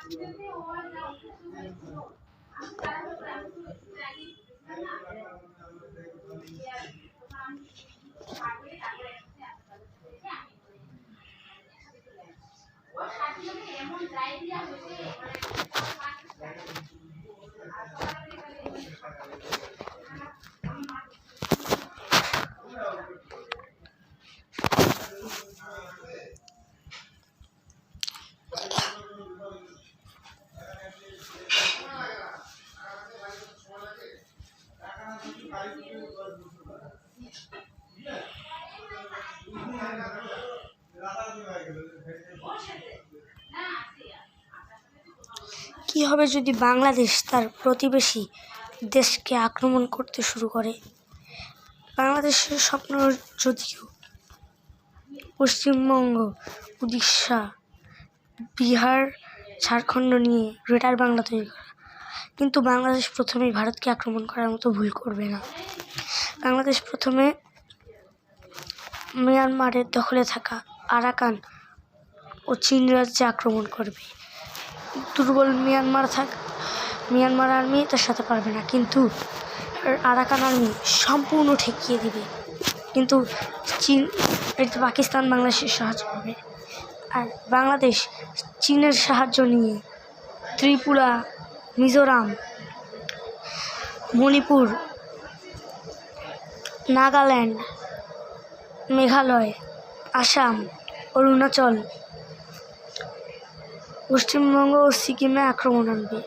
কি হবে যদি বাংলাদেশ তার প্রতিবেশী দেশকে আক্রমণ করতে শুরু করে? বাংলাদেশের স্বপ্ন যদিও পশ্চিমবঙ্গ, উড়িষ্যা, বিহার, ঝাড়খণ্ড নিয়ে গ্রেটার বাংলা তৈরি করা, কিন্তু বাংলাদেশ প্রথমেই ভারতকে আক্রমণ করার মতো ভুল করবে না। বাংলাদেশ প্রথমে মিয়ানমারের দখলে থাকা আরাকান ও চীন রাজ্যে আক্রমণ করবে। দুর্বল মিয়ানমার আর্মি তার সাথে পারবে না, কিন্তু আরাকান আর্মি সম্পূর্ণ ঠেকিয়ে দিবে। কিন্তু চীন, পাকিস্তান বাংলাদেশের সাহায্য করবে। আর বাংলাদেশ চীনের সাহায্য নিয়ে ত্রিপুরা, মিজোরাম, মণিপুর, নাগাল্যান্ড, মেঘালয়, আসাম, অরুণাচল, পশ্চিমবঙ্গ ও সিকিমে আক্রমণ আনবে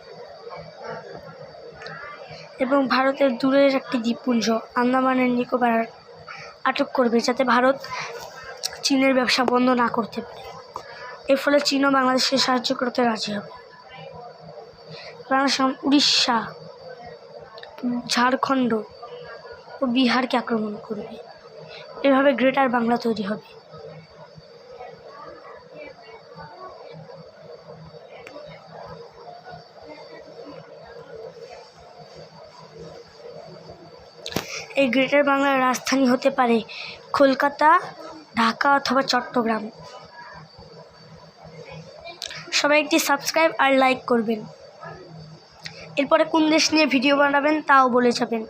এবং ভারতের দূরের একটি দ্বীপপুঞ্জ আন্দামানের নিকোবর আটক করবে, যাতে ভারত চীনের ব্যবসা বন্ধ না করতে পারে। এর ফলে চীনও বাংলাদেশকে সাহায্য করতে রাজি হবে। বাংলাদেশ উড়িষ্যা, ঝাড়খণ্ড ও বিহারকে আক্রমণ করবে। এভাবে গ্রেটার বাংলা তৈরি হবে। এই গ্রেটার বাংলার রাজধানী হতে পারে কলকাতা, ঢাকা অথবা চট্টগ্রাম। সবাই একটি সাবস্ক্রাইব আর লাইক করবেন। এরপরে কোন দেশ নিয়ে ভিডিও বানাবেন তাও বলে যাবেন।